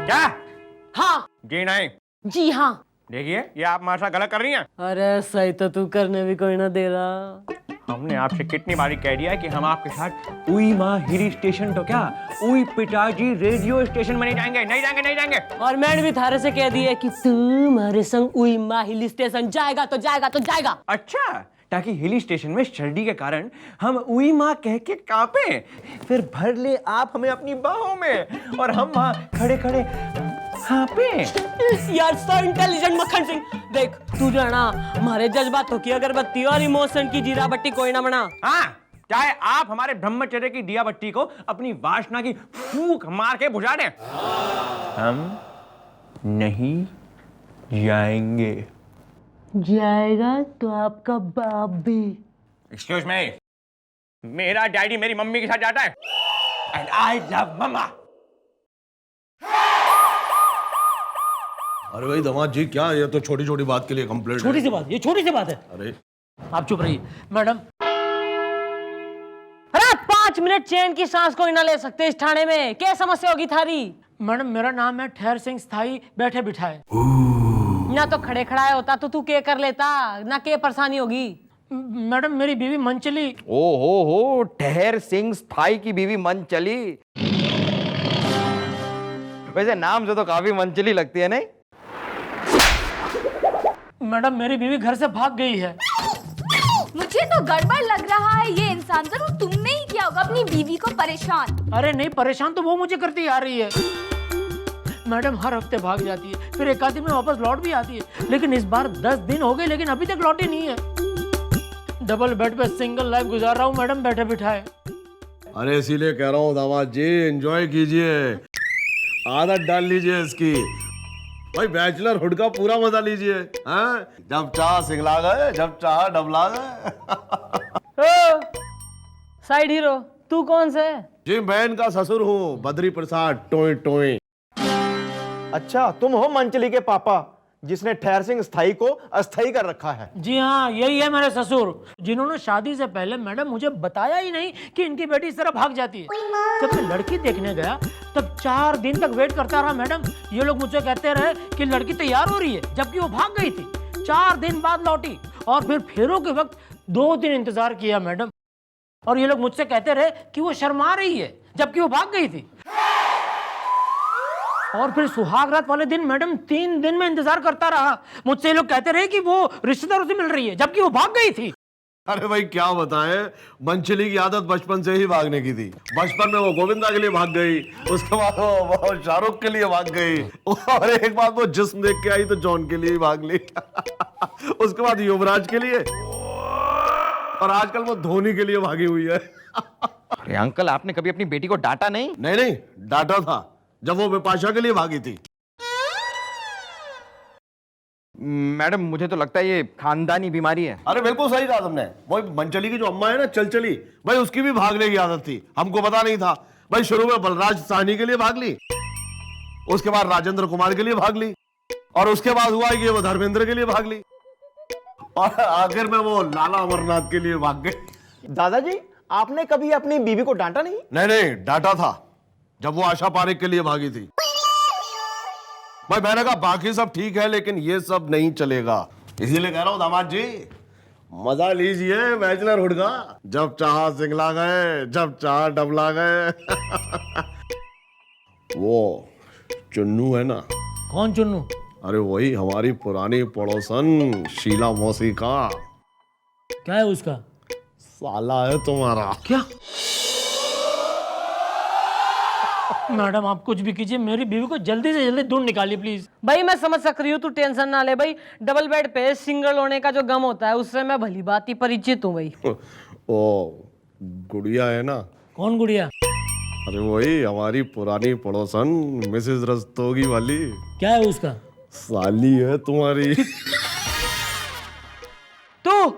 क्या? हाँ जी नहीं। जी हाँ। देखिए ये आप माशा गलत कर रही हैं। अरे सही तो तू करने भी कोई ना दे रहा। हमने आपसे कितनी बारी कह दिया है कि हम आपके साथ उई माँ हिल स्टेशन तो क्या उई पिताजी रेडियो स्टेशन में नहीं जाएंगे, नहीं जाएंगे, नहीं जाएंगे। और मैंने भी थारे से कह दिया कि तू हमारे संग उई माँ हिल स्टेशन जाएगा तो जाएगा तो जाएगा। अच्छा, ताकि हिल स्टेशन में सर्दी के कारण हम उई माँ कह के कांपे, फिर भर ले आप हमें अपनी बाहों में और हम वहाँ खड़े खड़े हाँपे। यार सो इंटेलिजेंट मक्खन सिंह। देख तू जो है ना हमारे जज्बातों की अगरबत्ती और इमोशन की जीरा बत्ती कोई ना बना। हाँ, चाहे आप हमारे ब्रह्मचर्य की दिया बत्ती को अपनी वासना की फूंक मार के बुझा दें, हम नहीं जाएंगे। जाएगा तो आपका बाप भी। एक्सक्यूज मी, मेरा डैडी मेरी मम्मी के साथ जाता है एंड आई लव मम्मा। अरे भाई दामाद जी, क्या ये तो छोटी छोटी बात के लिए कंप्लेंट छोटी सी बात, ये छोटी सी बात है। अरे आप चुप रहिए मैडम। अरे 5 मिनट चैन की सांस कोई ना ले सकते इस थाने में, क्या समस्या होगी थारी? मैडम मेरा नाम है ठहर सिंह स्थाई बैठे बिठाए। ना तो खड़े खड़ाए होता तो तू क्या कर लेता, ना क्या परेशानी होगी। मैडम मेरी बीवी मंचली। ओ हो, ठहर सिंह स्थाई की बीवी मन चली। वैसे नाम से तो काफी मनचली लगती है नहीं? मैडम मेरी बीवी घर से भाग गई है। मुझे तो गड़बड़ लग रहा है, ये इंसान जरूर तुमने ही किया होगा अपनी बीवी को परेशान। अरे नहीं, परेशान तो वो मुझे करती आ रही है। मैडम हर हफ्ते भाग जाती है, फिर एक आध दिन में वापस लौट भी आती है, लेकिन इस बार 10 दिन हो गए लेकिन अभी तक लौटी नहीं है। डबल बेड पे सिंगल लाइफ गुजार रहा हूँ मैडम बैठे बिठाए। अरे इसीलिए कह रहा हूँ दामाद जी, एंजॉय कीजिए, आदत डाल लीजिए इसकी। भाई बैचलर हुड का पूरा मजा लीजिए। हाँ, जब चाह सिंगला गए, जब चाह डबला गए। साइड हीरो तू कौन से? जी मैं इनका ससुर हूँ, बद्री प्रसाद टोई टोई। अच्छा, तुम हो मंचली के पापा जिसने ठहर सिंह स्थाई को अस्थाई कर रखा है? जी हाँ, यही है मेरे ससुर, जिन्होंने शादी से पहले मैडम मुझे बताया ही नहीं कि इनकी बेटी इस तरह भाग जाती है। जब मैं लड़की देखने गया तब 4 दिन तक वेट करता रहा मैडम। ये लोग मुझसे कहते रहे कि लड़की तैयार हो रही है, जबकि वो भाग गई थी। 4 दिन बाद लौटी और फिर फेरों के वक्त 2 दिन इंतजार किया मैडम, और ये लोग मुझसे कहते रहे कि वो शर्मा रही है, जबकि वो भाग गई थी। और फिर सुहाग रात वाले दिन मैडम 3 दिन में इंतजार करता रहा। मुझसे लोग कहते रहे कि वो रिश्तेदारों से मिल रही है, जबकि वो भाग गई थी। अरे भाई क्या बताएं, मंचली की आदत बचपन से ही भागने की थी। बचपन में वो गोविंदा के लिए भाग गई, उसके बाद वो शाहरुख के लिए भाग गई, और एक बार वो जिस्म देख के आई तो जॉन के लिए ही भाग ली। उसके बाद युवराज के लिए, और आजकल वो धोनी के लिए भागी हुई है। अरे अंकल, आपने कभी अपनी बेटी को डांटा नहीं? नहीं, डांटा था जब वो विपाशा के लिए भागी थी। मैडम मुझे तो लगता है ये खानदानी बीमारी है। अरे बिल्कुल सही कहा तुमने। वो मंचली की जो अम्मा है ना, चलचली, भाई उसकी भी भागने की आदत थी, हमको पता नहीं था। भाई शुरू में बलराज साहनी के लिए भाग ली, उसके बाद राजेंद्र कुमार के लिए भाग ली, और उसके बाद हुआ कि वो धर्मेंद्र के लिए भाग ली, और आखिर में वो लाला अमरनाथ के लिए भाग गई। दादाजी, आपने कभी अपनी बीवी को डांटा नहीं? नहीं, डांटा था जब वो आशा पारेख के लिए भागी थी। भाई मैंने कहा बाकी सब ठीक है लेकिन ये सब नहीं चलेगा, इसीलिए कह रहा हूं दामाद जी, मजा लीजिए बैचलर हुड का। जब चाह सिंगला गए, जब चाह डबला गए। वो चुन्नू है ना? कौन चुन्नू? अरे वही हमारी पुरानी पड़ोसन शीला मौसी का। क्या है उसका? साला है तुम्हारा। क्या? मैडम आप कुछ भी कीजिए, मेरी बीवी को जल्दी से जल्दी ढूंढ निकालिए प्लीज। भाई मैं समझ सक रही हूँ, तू टेंशन ना ले भाई। डबल बेड पे सिंगल होने का जो गम होता है उससे मैं भली बात ही परिचित हूँ भाई। ओ गुड़िया है ना? कौन गुड़िया? अरे वही हमारी पुरानी पड़ोसन मिसेस रस्तोगी वाली। क्या है उसका? साली है तुम्हारी। तू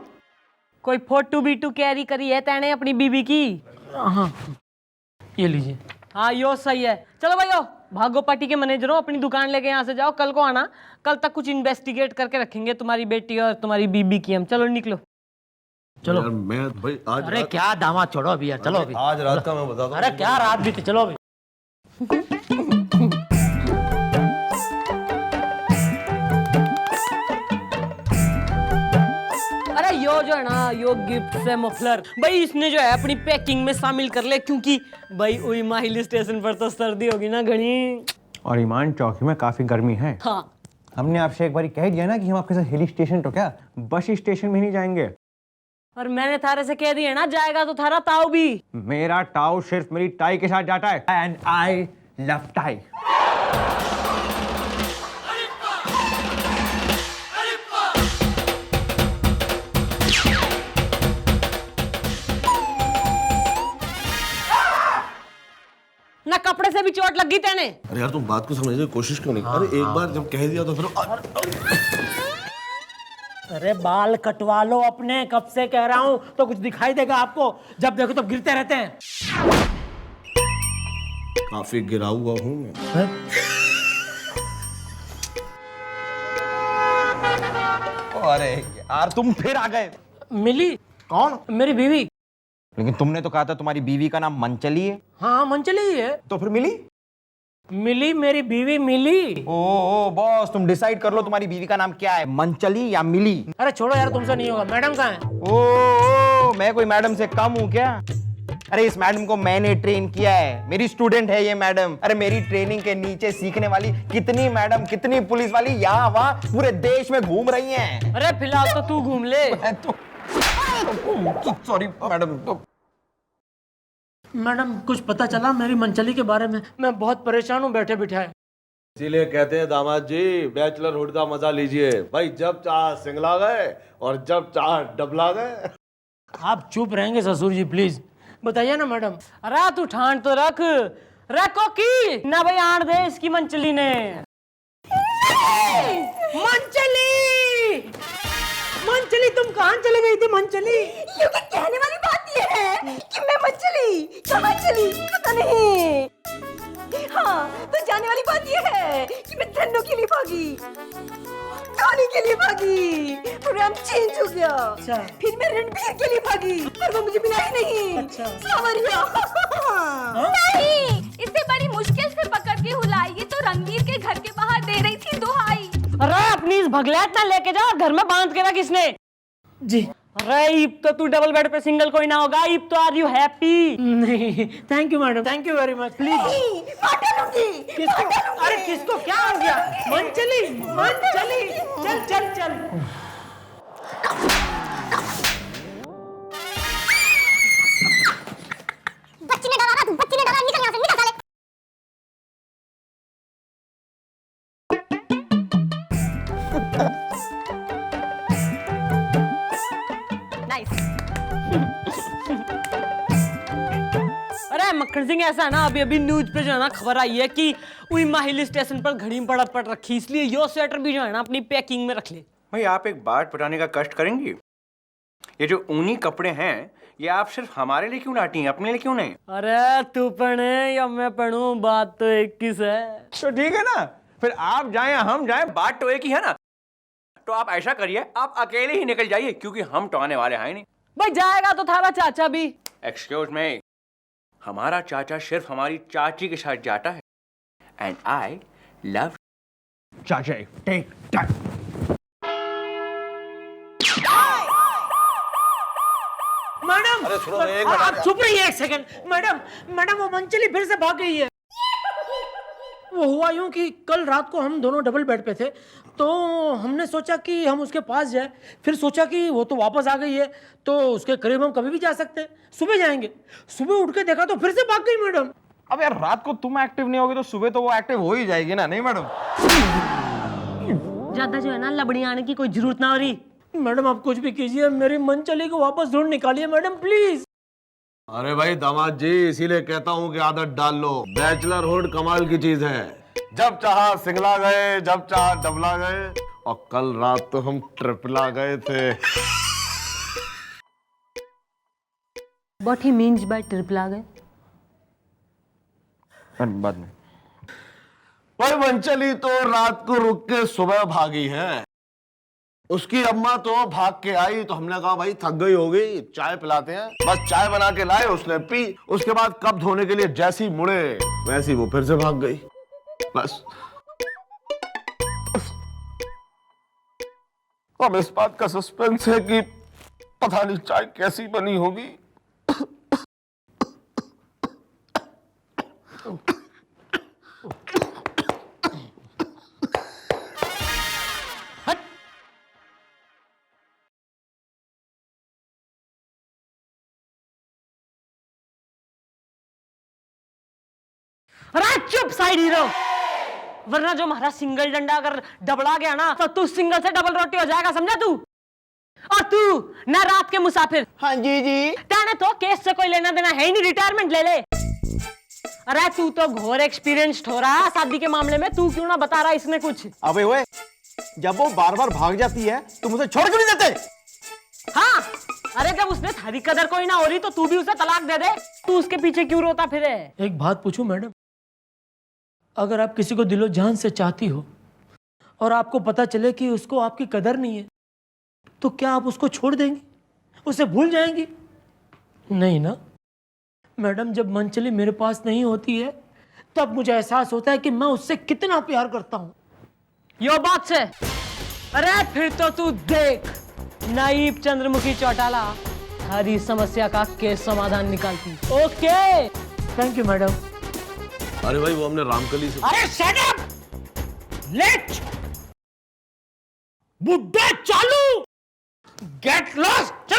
कोई फोटो बीटू कैरी करी है तेने अपनी बीबी की? हाँ ये लीजिए। हाँ यो सही है। चलो भाई आओ, भागो पार्टी के मैनेजर हो, अपनी दुकान लेके यहाँ से जाओ, कल को आना। कल तक कुछ इन्वेस्टिगेट करके रखेंगे तुम्हारी बेटी और तुम्हारी बीबी की हम। चलो निकलो चलो। यार मैं भाई आज अरे क्या दामाद, छोड़ो अभी यार, चलो अभी। आज रात का मैं बताता हूँ। अरे क्या रात बीती, चलो अभी। यो जो है ना यो गिफ्ट से मफलर भाई इसने जो है अपनी पैकिंग में शामिल कर ले, क्योंकि भाई उइमा हिल स्टेशन पर तो सर्दी होगी ना घनी। और ईमान चौकी में काफी गर्मी है। हाँ हमने आपसे एक बार कह दिया ना कि हम आपके साथ हिल स्टेशन तो क्या बस स्टेशन में नहीं जाएंगे। और मैंने थारे से कह दिया ना जाएगा तो थारा ताऊ भी। मेरा टाउ सिर्फ मेरी टाई के साथ जाता है एंड आई लव टाई। ना कपड़े से भी चोट लगी तेने। अरे यार तुम बात को समझने की कोशिश क्यों नहीं? अरे एक बार जब कह दिया तो फिर अरे बाल कटवा लो अपने, कब से कह रहा हूं। तो कुछ दिखाई देगा आपको, जब देखो तब गिरते रहते हैं। काफी गिरा हुआ हूँ मैं। अरे यार तुम फिर आ गए। मिली? कौन? मेरी बीवी। लेकिन तुमने तो कहा था तुम्हारी बीवी का नाम मंचली है। हाँ मंचली ही है। तो फिर मिली? मिली, मेरी बीवी मिली। ओ बॉस तुम डिसाइड कर लो तुम्हारी बीवी का नाम क्या है, मंचली या मिली? अरे छोड़ो यार, तुमसे नहीं होगा। मैडम कहाँ है? ओ मैं कोई मैडम से कम हूँ क्या? अरे इस मैडम को मैंने ट्रेन किया है, मेरी स्टूडेंट है ये मैडम। अरे मेरी ट्रेनिंग के नीचे सीखने वाली कितनी मैडम, कितनी पुलिस वाली यहाँ वहाँ पूरे देश में घूम रही हैं। अरे फिलहाल तो तू घूम ले। Sorry madam. तो मैडम कुछ पता चला मेरी मंचली के बारे में? मैं बहुत परेशान हूँ बैठे बिठाए। इसीलिए कहते हैं दामाद जी बैचलरहुड का मजा लीजिए भाई, जब चाह सिंगला गए और जब चाह डबला गए। आप चुप रहेंगे ससुर जी प्लीज? बताइए ना मैडम। अरे तू ठान तो रख, रखो की ना भाई आड़ दे इसकी मंचली ने। मंचली, मंचली तुम कहाँ चले गई थी मंचली? ये क्या कहने वाली बात ये है कि मैं मंचली कहाँ चली पता नहीं। हाँ तो जाने वाली बात ये है कि मैं धन्नो के लिए भागी, टॉनी के लिए भागी, प्रोग्राम चेंज हो गया। अच्छा। फिर मैं रणबीर के लिए भागी पर वो मुझे मिला ही नहीं। अच्छा। सावरिया। नहीं, इसे बड़ी मुश्किल से पकड़ के हुलाई, ये तो रणवीर के घर के बाहर दे रही थी दुहाई। अरे अपनी इस भगलैत ना लेके जा, घर में बांध के रख इसने। जी। अरे इब तो तू डबल बेड पे सिंगल कोई ना होगा, इब तो आर यू हैप्पी? नहीं thank you madam, thank you very much please. किसको? अरे किसको क्या हो गया? मंचली, मंचली चल चल चल। बच्ची ने डरा, तू बच्ची ने डरा, निकल यहाँ से, निकल साले। अरे मक्खन सिंह ऐसा है ना, अभी अभी न्यूज पे जो है ना खबर आई है कि उइमा हिल स्टेशन पर घड़ी पड़ रखी, इसलिए यो स्वेटर भी जो है ना अपनी पैकिंग में रख ले। भाई आप एक बात बताने का कष्ट करेंगी? ये जो ऊनी कपड़े हैं ये आप सिर्फ हमारे लिए क्यों लाती हैं, अपने लिए क्यों नहीं? अरे तू पढ़े या मैं पढ़ूं, बात तो एक ही है। तो ठीक है ना, फिर आप जाएं या हम जाएं, बात तो एक ही है ना। तो आप ऐसा करिए, आप अकेले ही निकल जाइए क्योंकि हम तो आने वाले हैं नहीं। भाई जाएगा तो थारा चाचा भी। एक्सक्यूज मी, हमारा चाचा सिर्फ हमारी चाची के साथ जाता है एंड आई लव चाचा। Take time. मैडम अरे सुनो एक आप मिनट। चुप रहिए एक सेकंड। मैडम, मैडम वो मंचली फिर से भाग गई है। वो हुआ यूं कि कल रात को हम दोनों डबल बेड पे थे, तो हमने सोचा कि हम उसके पास जाए, फिर सोचा कि वो तो वापस आ गई है तो उसके करीब हम कभी भी जा सकते हैं, सुबह जाएंगे। सुबह उठ के देखा तो फिर से भाग गई मैडम। अब यार रात को तुम एक्टिव नहीं होगे तो सुबह तो वो एक्टिव हो ही जाएगी ना, नहीं मैडम? ज्यादा जो है ना लबड़ी आने की कोई जरूरत ना हो रही। मैडम आप कुछ भी कीजिए, मेरी मंचली को वापस ढूंढ निकालिए मैडम प्लीज। अरे भाई दामाद जी इसीलिए कहता हूँ कि आदत डाल लो, बैचलरहुड कमाल की चीज है। जब चाहा सिंगला गए, जब चाहा डबला गए, और कल रात तो हम ट्रिपला गए थे। What he means by triple आ गए? बाद में। भाई मंचली तो रात को रुक के सुबह भागी है, उसकी अम्मा तो भाग के आई तो हमने कहा भाई थक गई होगी, चाय पिलाते हैं। बस चाय बना के लाए, उसने पी, उसके बाद कप धोने के लिए जैसी मुड़े वैसी वो फिर से भाग गई। बस अब इस बात का सस्पेंस है कि पता नहीं चाय कैसी बनी होगी। अरे चुप साइड हीरो, वरना जो हमारा सिंगल डंडा अगर डबला गया ना तो तू सिंगल से डबल रोटी हो जाएगा, समझा तू? और तू ना रात के मुसाफिर, हाँ जी तेने तो केस से कोई लेना देना है ही नहीं, रिटायरमेंट ले ले। अरे तू तो घोर एक्सपीरियंस्ड हो रहा है शादी के मामले में, तू क्यों ना बता रहा इसमें कुछ? अबे ओए, जब वो बार बार भाग जाती है तुम उसे छोड़ क्यों नहीं देते? हाँ, अरे जब उसने थारी कदर कोई ना हो रही तो तू भी उसे तलाक दे दे, तू उसके पीछे क्यों रोता फिरे? एक बात पूछूं मैडम, अगर आप किसी को दिलो जान से चाहती हो और आपको पता चले कि उसको आपकी कदर नहीं है, तो क्या आप उसको छोड़ देंगी, उसे भूल जाएंगी? नहीं ना मैडम, जब मंचली मेरे पास नहीं होती है तब मुझे एहसास होता है कि मैं उससे कितना प्यार करता हूं। यो बात से, अरे फिर तो तू देख, नाइब चंद्रमुखी चौटाला हरी समस्या का केस समाधान निकालती। Okay, thank you madam. अरे भाई वो हमने रामकली से। अरे शट अप, लेट बुड्ढे चालू, गेट लॉस्ट।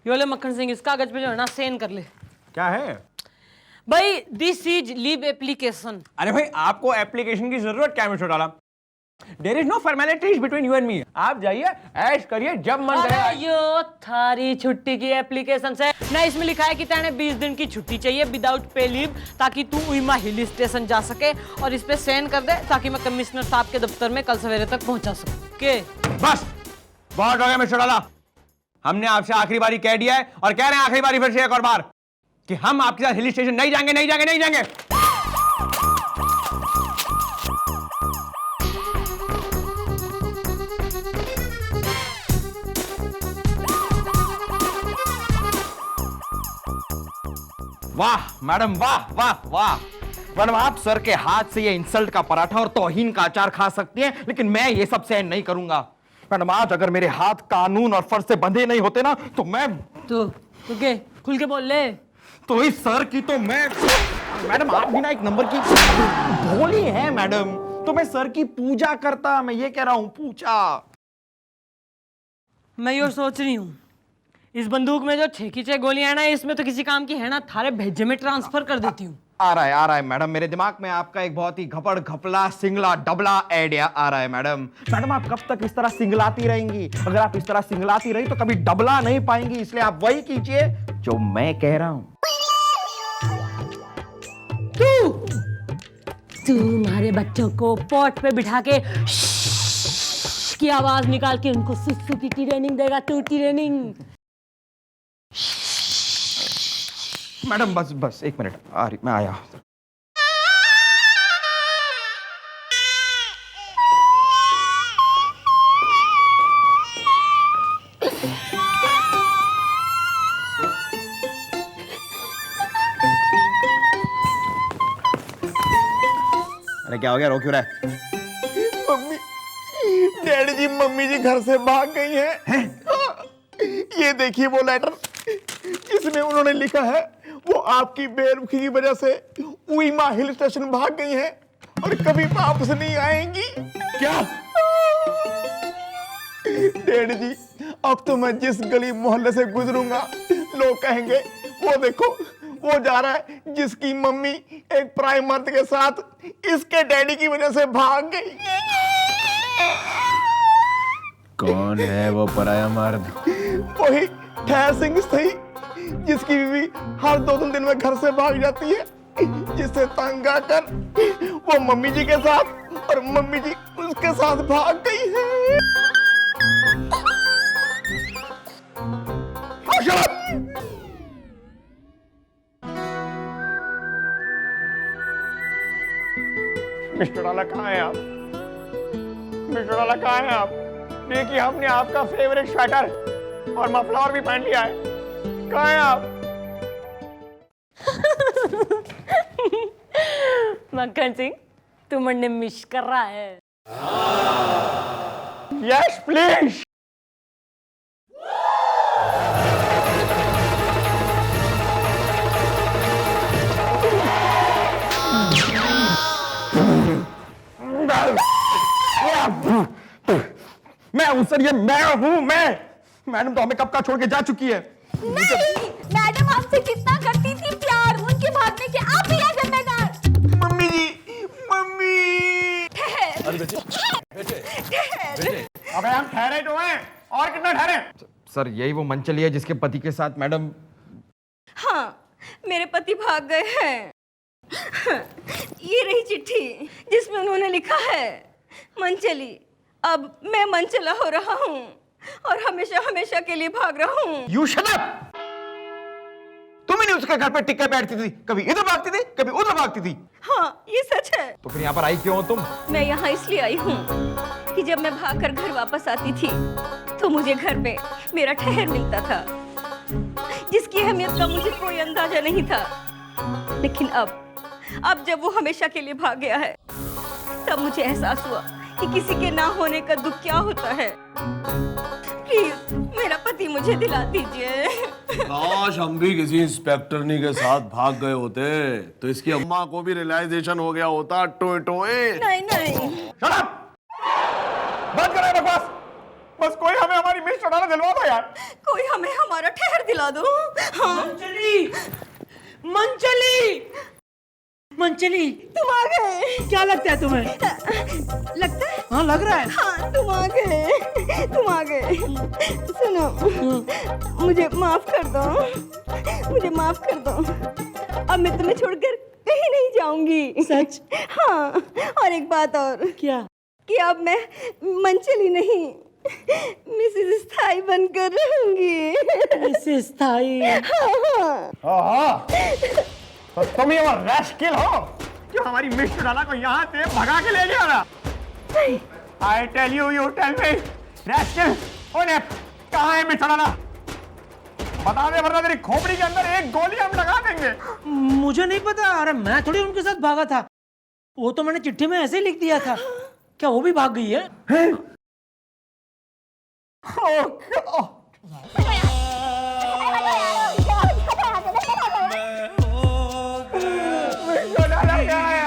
यो ले मक्खन सिंह, इस कागज पे जो है ना सेन कर ले। क्या है? भाई दिस इज लीव एप्लीकेशन। अरे भाई आपको एप्लीकेशन की जरूरत क्या है मिस्टर डाला? There is no formalities between you and me. आप जाइए ऐश करिए जब मन करे। अरे यो थारी छुट्टी की एप्लीकेशन से ना, इसमें लिखा है कि तेने 20 दिन की छुट्टी चाहिए विदाउट पे लीव, ताकि तू उइमा हिल स्टेशन जा सके, और इस पे साइन कर दे ताकि मैं कमिश्नर साहब के दफ्तर में कल सवेरे तक पहुंचा सकूं। के बस बहुत हो गया मिस्टर डाला, हमने आपसे आखिरी बारी कह दिया है और कह रहे हैं आखिरी बारी फिर से एक और बार कि हम आपके साथ हिल स्टेशन नहीं जाएंगे, नहीं जाएंगे, नहीं जाएंगे। वाह मैडम, वाह वाह वाह मैडम, आप सर के हाथ से ये इंसल्ट का पराठा और तौहीन का अचार खा सकती हैं, लेकिन मैं ये सब सहन नहीं करूंगा। मैडम आज अगर मेरे हाथ कानून और फर्ज से बंधे नहीं होते ना तो मैं के खुल के बोल ले। तो इस सर की तो मैं, मैडम आप भी ना एक नंबर की भोली है मैडम, तो मैं सर की पूजा करता, मैं ये कह रहा हूं पूजा। मैं यो सोच रही हूँ, इस बंदूक में जो 6 की 6 गोलियां ना, इसमें तो किसी काम की है ना, थारे भेजे में ट्रांसफर कर देती हूँ। आ रहा है मैडम, मेरे दिमाग में आपका एक बहुत ही घपड़ घपला सिंगला डबला आइडिया आ रहा है मैडम। मैडम आप कब तक इस तरह सिंगलाती रहेंगी? अगर आप इस तरह सिंगलाती रही तो कभी डबला नहीं पाएंगी, इसलिए आप वही कीजिए जो मैं कह रहा हूं। तू हमारे बच्चों को पॉट पे बिठा के की आवाज निकाल के उनको सुसु की ट्रेनिंग देगा, तू ट्रेनिंग। मैडम बस बस एक मिनट, आ रही, मैं आया। अरे क्या हो गया, रो क्यों रहा है? मम्मी, डैडी जी, मम्मी जी घर से भाग गई हैं। ये देखिए वो लेटर, इसमें उन्होंने लिखा है वो आपकी बेरुखी की वजह से उइमा हिल स्टेशन भाग गई हैं और कभी वापस नहीं आएंगी। क्या? डैडी जी अब तो मैं जिस गली मोहल्ले से गुजरूंगा लोग कहेंगे वो देखो वो जा रहा है जिसकी मम्मी एक पराये मर्द के साथ इसके डैडी की वजह से भाग गई। कौन है वो पराया मर्द? वही ठहर सिंह सही, जिसकी बीवी हर 2-3 दिन में घर से भाग जाती है, जिससे तंग आकर वो मम्मी जी के साथ और मम्मी जी उसके साथ भाग गई है। मिस्टर डाला कहाँ है आप? मिस्टर डाला कहाँ है आप? देखिए हमने आपका फेवरेट स्वेटर और मफलर भी पहन लिया है, कहाँ हैं आप? मक्खन सिंह, तू मंडे मिस कर रहा है। Yes please. मैं हूं सर, ये मैं हूं। मैं मैडम तो हमें कब का छोड़ के जा चुकी है। नहीं, मैडम आपसे कितना करती थी प्यार, उनके भागने के आप ही हैं जिम्मेदार। मम्मी जी, मम्मी। अबे हम ठहरे तो हैं, और कितना ठहरे? सर यही वो मंचली है जिसके पति के साथ मैडम। हाँ, मेरे पति भाग गए हैं। ये रही चिट्ठी जिसमें उन्होंने लिखा है, मंचली अब मैं मंचला हो रहा हूँ और हमेशा हमेशा के लिए भाग रहा हूँ। You shut up. तुम ही नहीं उसके घर पे टिक्के बैठती थी, कभी इधर भागती थी, कभी उधर भागती थी। हाँ, ये सच है। तो फिर यहाँ पर आई क्यों हो तुम? मैं यहाँ इसलिए आई हूँ कि जब मैं भागकर घर वापस आती थी तो मुझे घर पे मेरा ठहर मिलता था, जिसकी अहमियत का मुझे कोई अंदाजा नहीं था। लेकिन अब जब वो हमेशा के लिए भाग गया है, तब मुझे एहसास हुआ कि किसी के ना होने का दुख क्या होता है। प्लीज मेरा पति मुझे दिला दीजिए। काश हम भी किसी इंस्पेक्टरनी के साथ भाग गए होते तो इसकी अम्मा को भी रियलाइजेशन हो गया होता। टोए टोए। नहीं नहीं, शट अप। बंद करो बकवास। बस कोई हमें हमारी मिस चढ़ाना दिलवा दो यार। कोई हमें हमारा ठहर दिला दो। हाँ, मंचली, मंचली, मंचली, तुम आ गए। क्या लगता है तुम्हें? लगता है? हाँ लग रहा है। हाँ, तुम आ गए, तुम आ गए। सुनो, मुझे माफ कर दो, मुझे माफ कर दो। अब मैं तुम्हें छोड़कर कहीं नहीं जाऊंगी। सच? हाँ, और एक बात और, क्या? कि अब मैं मंचली नहीं, मिसेस स्थाई बनकर रहूंगी। मिसेस स्थाई। हाँ, तो तुम ये वो रैस्किल हो जो हमारी मिस चढ़ाना को यहाँ से भगा के ले गया ना। I tell you, you tell me, रैस्किल, ओने कहाँ है मिस चढ़ाना? बता दे वरना तेरी खोपड़ी के अंदर एक गोली हम लगा देंगे। मुझे नहीं पता। अरे मैं थोड़ी उनके साथ भागा था, वो तो मैंने चिट्ठी में ऐसे ही लिख दिया था। क्या वो भी भाग गई है? Oh God! मिस चढ़ाना क्या है?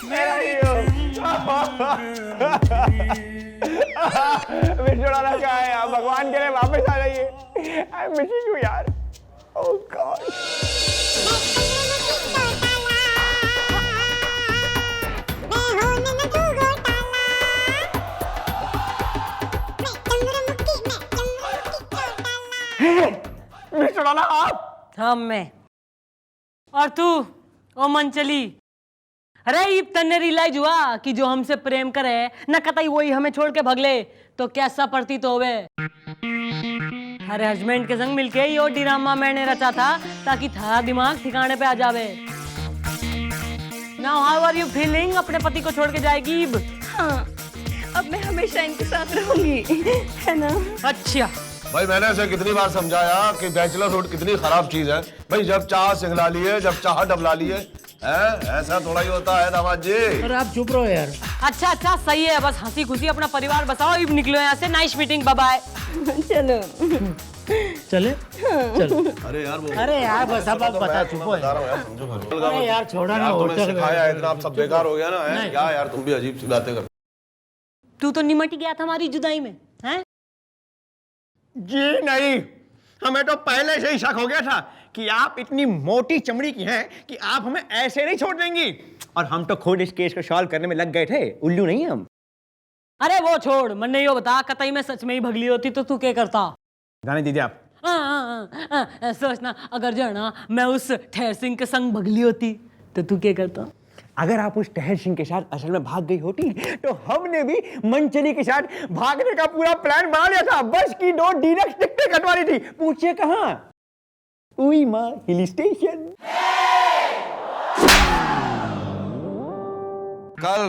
मेरा ही हो। मिस चढ़ाना क्या है? आप भगवान के लिए वापस आ जाइए। आई एम मिसिंग यू यार। ओह गॉड। मिस चढ़ाना आप? हाँ मैं। और तू ओ मंचली, अरे ये तन्ने रियलाइज हुआ कि जो हमसे प्रेम करे न कतई वही हमें छोड़ के भगले तो कैसा प्रतीत होवे। अरे हस्बैंड के संग मिलके ये ड्रामा मैंने रचा था ताकि थारा दिमाग ठिकाने पे आ जावे। Now how are you feeling? अपने पति को छोड़ के जाएगी? हाँ, अब मैं हमेशा इनके साथ रहूंगी, है ना? अच्छा भाई मैंने इसे कितनी बार समझाया कि बैचलरहुड कितनी खराब चीज है। भाई जब चाह सिंगला लिए, जब चाह डबला लिए, ऐसा थोड़ा ही होता है दामाद जी। अरे आप चुप रहो यार। अच्छा अच्छा सही है, बस हंसी खुशी अपना परिवार बसाओ। अब निकलो यहाँ से। Nice meeting, bye bye. चलो चले चलो। अरे यार वो अरे यार बस अब आप बता, चुप हो यार। अरे यार छोड़ा ना, तुम्हें होटल सिखाया इतना, आप सब बेकार हो गया ना। है क्या यार, तुम भी अजीब सी बातें कर। तू तो निमट गया था हमारी जुदाई में, हैं? जी नहीं, हमें तो पहले से ही शक हो गया था कि आप इतनी मोटी चमड़ी की हैं कि आप हमें ऐसे नहीं छोड़ देंगी। और हम तो खुद इस केस को सॉल्व करने में लग गए थे। उल्लू नहीं हम। अरे वो छोड़, मन ने यो बता, कतई में सच में ही भगली होती तो तू क्या करता? जाने दीजिए आप। सोचना अगर जो है ना मैं उस ठहर सिंह के संग भगली होती तो तू क्या करता? अगर आप उस ठहर सिंह के साथ असल में भाग गई होती तो हमने भी मंचली के साथ भागने का पूरा प्लान बना लिया था। बस की 2 डीलक्स टिकटें कटवानी थी। पूछिए कहाँ? उई माँ हिल स्टेशन। कल